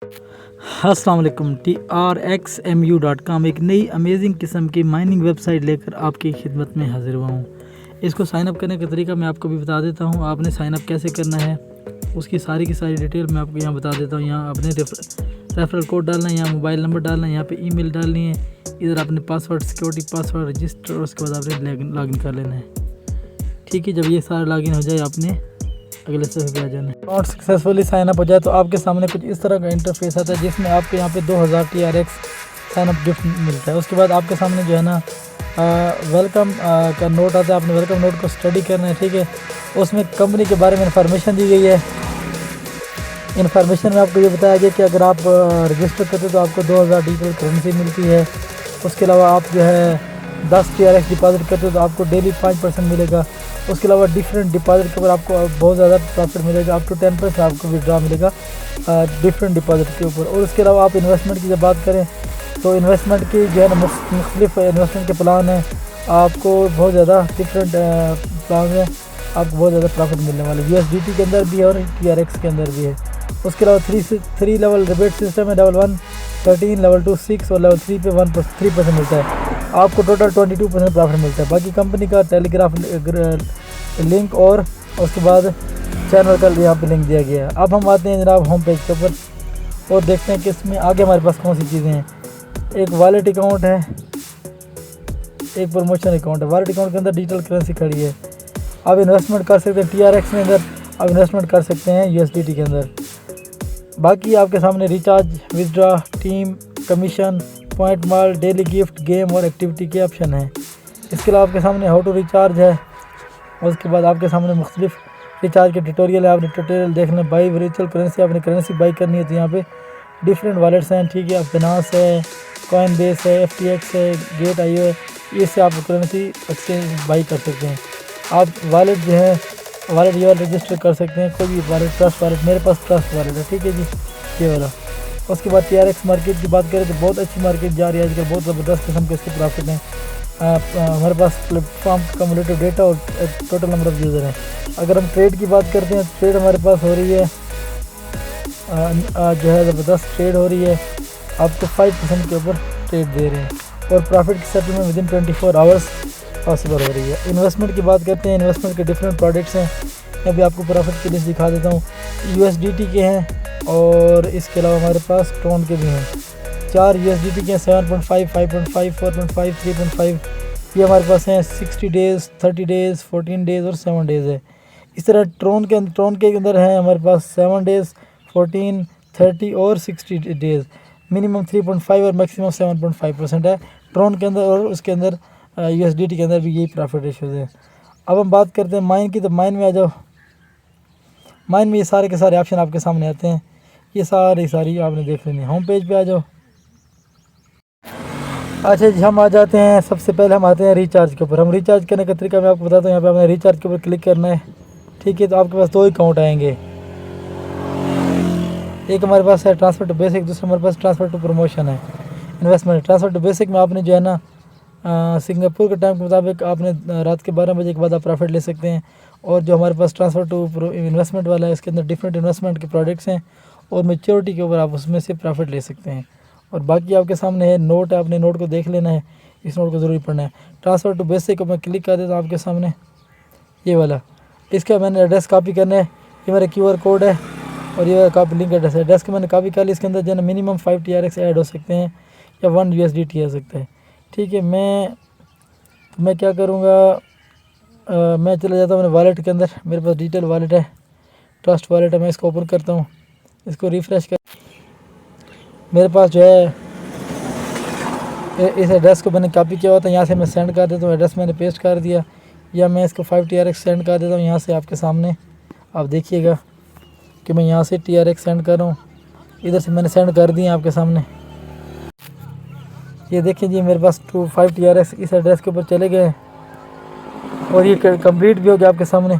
अस्सलाम वालेकुम। TRXMU.com एक नई अमेजिंग किस्म की माइनिंग वेबसाइट लेकर आपकी खिदमत में हाजिर हुआ हूँ। इसको साइन अप करने का तरीका मैं आपको भी बता देता हूँ। आपने साइन अप कैसे करना है उसकी सारी की सारी डिटेल मैं आपको यहाँ बता देता हूँ। यहाँ आपने रेफरल कोड डालना है, यहाँ मोबाइल नंबर डालना है, यहाँ पे ईमेल डालनी है, इधर आपने पासवर्ड सिक्योरिटी पासवर्ड रजिस्टर और उसके बाद आपने लॉगिन कर लेना है। ठीक है, जब ये सारा लॉगिन हो जाए आपने अगले स्टेप पे आ जाना है। अकाउंट सक्सेसफुली साइन अप हो जाए तो आपके सामने कुछ इस तरह का इंटरफेस आता है जिसमें आपके यहाँ पे 2000 TRX साइन अप गिफ्ट मिलता है। उसके बाद आपके सामने जो है ना वेलकम का नोट आता है। आपने वेलकम नोट को स्टडी करना है। ठीक है, उसमें कंपनी के बारे में इंफॉर्मेशन दी गई है। इन्फॉर्मेशन में आपको ये बताया गया कि अगर आप रजिस्टर करते हो तो आपको 2000 डिजिटल करेंसी मिलती है। उसके अलावा आप जो है 10 TRX डिपॉजिट करते हो तो आपको डेली 5% मिलेगा। उसके अलावा डिफरेंट डिपॉजिट के ऊपर आपको बहुत ज़्यादा प्रॉफिट मिलेगा, अप टू 10% आपको विड्रॉ मिलेगा डिफरेंट डिपॉजिट के ऊपर। और उसके अलावा आप इन्वेस्टमेंट की जब बात करें तो इन्वेस्टमेंट की जो है ना मुख्तलिफ इन्वेस्टमेंट के प्लान है। आपको बहुत ज़्यादा डिफरेंट प्लान है, आपको बहुत ज़्यादा प्रॉफिट मिलने वाले USDT के अंदर भी है और TRX के अंदर भी है। उसके अलावा 3 लेवल रिबेट सिस्टम है, लेवल 1 13, लेवल 2 6 और लेवल 3 पे 3% मिलता है। आपको टोटल 22% प्रॉफिट मिलता है। बाकी कंपनी का टेलीग्राफ लिंक और उसके बाद चैनल का यहाँ पे लिंक दिया गया है। अब हम आते हैं जनाब होम पेज के ऊपर और देखते हैं कि इसमें आगे हमारे पास कौन सी चीज़ें हैं। एक वॉलेट अकाउंट है, एक प्रमोशन अकाउंट है। वॉलेट अकाउंट के अंदर डिजिटल करेंसी खड़ी है। आप इन्वेस्टमेंट कर सकते हैं TRX के अंदर, आप इन्वेस्टमेंट कर सकते हैं USDT के अंदर। बाकी आपके सामने recharge, withdraw, team, commission, point mall, daily gift, game और एक्टिविटी के ऑप्शन हैं। इसके अलावा आपके सामने हाउ टू रिचार्ज है। उसके बाद आपके सामने मुख्तलिफ रिचार्ज के ट्यूटोरियल है। आपने ट्यूटोरियल देखना। बाई वर्चुअल करेंसी, आपने करेंसी बाई करनी है तो यहाँ पे डिफरेंट वॉलेट्स हैं। ठीक है, फाइनेंस है, कॉइनबेस है, FTX है, Gate.io है। इससे आप करेंसी एक्सचेंज बाई कर सकते हैं। आप वॉलेट जो है वॉलेट ये वाला रजिस्टर कर सकते हैं, कोई भी वॉलेट, ट्रस्ट वॉलेट। मेरे पास ट्रस्ट वॉलेट है। ठीक है जी, ये वाला। उसके बाद TRX मार्केट की बात करें तो बहुत अच्छी मार्केट जा रही है आजकल, बहुत ज़बरदस्त किस्म के इसके प्रॉफिट हैं। हमारे पास प्लेटफॉर्म का कम्युलेटिव डेटा और टोटल नंबर ऑफ यूज़र हैं। अगर हम ट्रेड की बात करते हैं, ट्रेड हमारे पास हो रही है जो है ज़बरदस्त ट्रेड हो रही है। आपको 5% के ऊपर ट्रेड दे रहे हैं और प्रॉफिट की सेटलमेंट विदिन 24 आवर्स पॉसिबल हो रही है। इन्वेस्टमेंट की बात करते हैं, इन्वेस्टमेंट के डिफरेंट प्रोडक्ट्स हैं। मैं भी आपको प्रॉफिट की लिस्ट दिखा देता हूँ। USDT के हैं और इसके अलावा हमारे पास ट्रोन के भी हैं। 4 USDT के हैं, 7.5, 5.5, 4.5, 3.5। ये हमारे पास हैं 60 डेज़, 30 डेज़, 14 डेज़ और 7 डेज़ है। इस तरह ट्रोन के अंदर है हमारे पास 7 डेज़, 14, 30 और 60 डेज़। मिनिमम 3.5 और मैक्सिमम 7.5% है ट्रोन के अंदर। और उसके अंदर USDT के अंदर भी यही प्रॉफिट रेशियोज है। अब हम बात करते हैं माइन की, तो माइन में आ जाओ। माइन में ये सारे के सारे ऑप्शन आपके सामने आते हैं। ये सारी आपने देख लेनी है। होम पेज पे आ जाओ। अच्छा जी, हम आ जाते हैं। सबसे पहले हम आते हैं रिचार्ज के ऊपर। हम रिचार्ज करने का तरीका मैं आपको बताता हूँ। यहाँ पे आपने रिचार्ज के ऊपर क्लिक करना है। ठीक है, तो आपके पास 2 अकाउंट आएंगे। एक हमारे पास है ट्रांसफ़र टू बेसिक, दूसरा हमारे पास ट्रांसफ़र टू प्रमोशन है। इन्वेस्टमेंट ट्रांसफ़र टू बेसिक में आपने जो है ना सिंगापुर के टाइम के मुताबिक आपने रात के 12 बजे के बाद आप प्रॉफिट ले सकते हैं। और जो हमारे पास ट्रांसफ़र टू इन्वेस्टमेंट वाला है, इसके अंदर डिफरेंट इन्वेस्टमेंट के प्रोडक्ट्स हैं और मैच्योरिटी के ऊपर आप उसमें से प्रॉफिट ले सकते हैं। और बाकी आपके सामने है नोट है, आपने नोट को देख लेना है। इस नोट को ज़रूरी पढ़ना है। ट्रांसफ़र टू बेसिक को मैं क्लिक कर देता हूँ आपके सामने, ये वाला। इसका मैंने एड्रेस कॉपी करना है। ये मेरा QR कोड है और ये कॉपी लिंक एड्रेस है। एड्रेस को मैंने कॉपी कर ली। इसके अंदर जो है ना मिनिमम 5 TRX ऐड हो सकते हैं या 1 USDT आ सकता है। ठीक है, मैं क्या करूँगा, मैं चला जाता हूँ मेरे वॉलेट के अंदर। मेरे पास डिजिटल वॉलेट है, ट्रस्ट वॉलेट है। मैं इसको ओपन करता हूँ, इसको रिफ़्रेश कर। मेरे पास जो है इस एड्रेस को मैंने कॉपी किया हुआ था, यहाँ से मैं सेंड कर देता हूँ। एड्रेस मैंने पेस्ट कर दिया, या मैं इसको 5 TRX सेंड कर देता हूँ यहाँ से आपके सामने। आप देखिएगा कि मैं यहाँ से TRX सेंड कर रहा हूँ। इधर से मैंने सेंड कर दिए आपके सामने। ये देखिए जी, मेरे पास 5 TRX इस एड्रेस के ऊपर चले गए और ये कंप्लीट भी हो गया आपके सामने।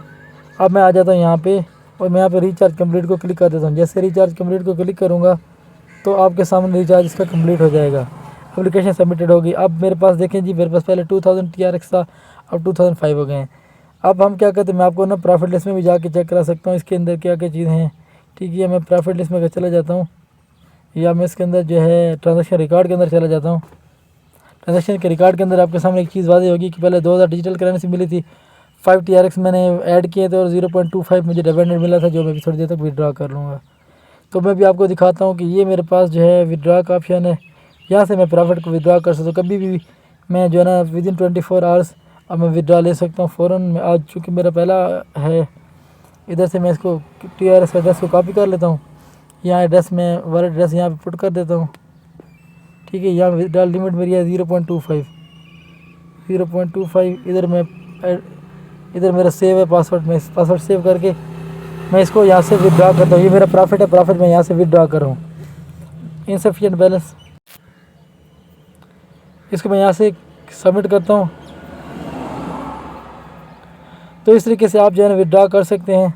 अब मैं आ जाता हूँ यहाँ पे और मैं यहाँ पे रिचार्ज कंप्लीट को क्लिक कर देता हूँ। जैसे रिचार्ज कंप्लीट को क्लिक करूँगा तो आपके सामने रिचार्ज इसका कंप्लीट हो जाएगा। एप्लीकेशन सबमिटेड होगी। अब मेरे पास देखें जी, मेरे पास पहले 2000 TRX था, अब 2005 हो गए हैं। अब हम क्या करते हैं, मैं आपको ना प्रॉफिट लिस्ट में भी जाके चेक करा सकता हूँ इसके अंदर क्या क्या चीज़ें हैं। ठीक है, मैं प्रॉफिट लिस्ट में चला जाता हूँ। या मैं इसके अंदर जो है ट्रांजैक्शन रिकॉर्ड के अंदर चला जाता हूँ। ट्रांजैक्शन के रिकॉर्ड के अंदर आपके सामने एक चीज़ वाज़ेह होगी कि पहले 2000 डिजिटल करेंसी मिली थी, 5 TRX मैंने ऐड किए थे और 0.25 मुझे डिविडेंड मिला था, जो मैं भी थोड़ी देर तक विड्रॉ कर लूँगा। तो मैं भी आपको दिखाता हूँ कि ये मेरे पास जो है विड्रॉ का ऑप्शन है, यहाँ से मैं प्रॉफिट को विड्रॉ कर सकता हूँ। कभी भी मैं जो है ना विदिन 24 आवर्स अब मैं विड्रॉ ले सकता हूँ फ़ौरन। मैं आज चूँकि मेरा पहला है, इधर से मैं इसको TRX एड्रेस को कॉपी कर लेता हूँ, यहाँ एड्रेस में वॉलेट एड्रेस यहाँ पे पुट कर देता हूँ। ठीक है, यहाँ विड्रॉ लिमिट मेरी है 0.25। इधर मेरा सेव है पासवर्ड, में पासवर्ड सेव करके मैं इसको यहाँ से विड्रॉ करता हूँ। ये मेरा प्रॉफिट है, प्रॉफिट मैं यहाँ से विड्रॉ कर रहा हूँ। इनसफिशिएंट बैलेंस, इसको मैं यहाँ से सबमिट करता हूँ। तो इस तरीके से आप जो है ना विड्रॉ कर सकते हैं।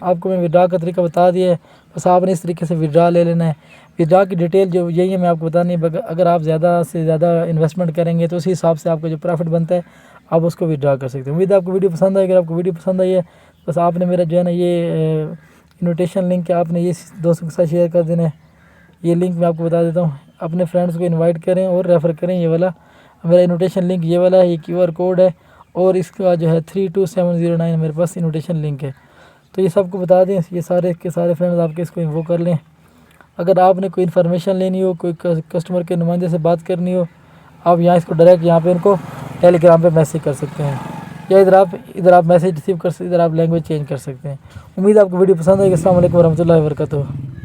आपको मैं विड्रॉ का तरीका बता दिया है, बस आपने इस तरीके से विड्रॉ ले लेना है। विड्रॉ की डिटेल जो यही है, मैं आपको बतानी है। अगर आप ज़्यादा से ज़्यादा इन्वेस्टमेंट करेंगे तो उसी हिसाब से आपको जो प्रॉफिट बनता है आप उसको विड्रॉ कर सकते हैं। उम्मीद है आपको वीडियो पसंद आएगी। अगर आपको वीडियो पसंद आई है बस आपने मेरा जो है ना ये इन्विटेशन लिंक है, आपने ये दोस्तों के साथ शेयर कर देना है। ये लिंक मैं आपको बता देता हूँ, अपने फ्रेंड्स को इन्वाइट करें और रेफ़र करें। ये वाला मेरा इन्विटेशन लिंक ये वाला है, ये QR कोड है और इसका जो है 32709 मेरे पास इन्विटेशन लिंक है। तो ये सबको बता दें, ये सारे के सारे फ्रेंड्स आपके इसको वो कर लें। अगर आपने कोई इन्फॉर्मेशन लेनी हो, कोई कस्टमर के नुमाइंदे से बात करनी हो, आप यहाँ इसको डायरेक्ट यहाँ पे उनको टेलीग्राम पे मैसेज कर सकते हैं, या इधर आप मैसेज रिसीव कर सकते, इधर आप लैंग्वेज चेंज कर सकते हैं। उम्मीद है आपको वीडियो पसंद आएगी। अस्सलाम वालेकुम वरहमतुल्लाहि वबरकातुहू।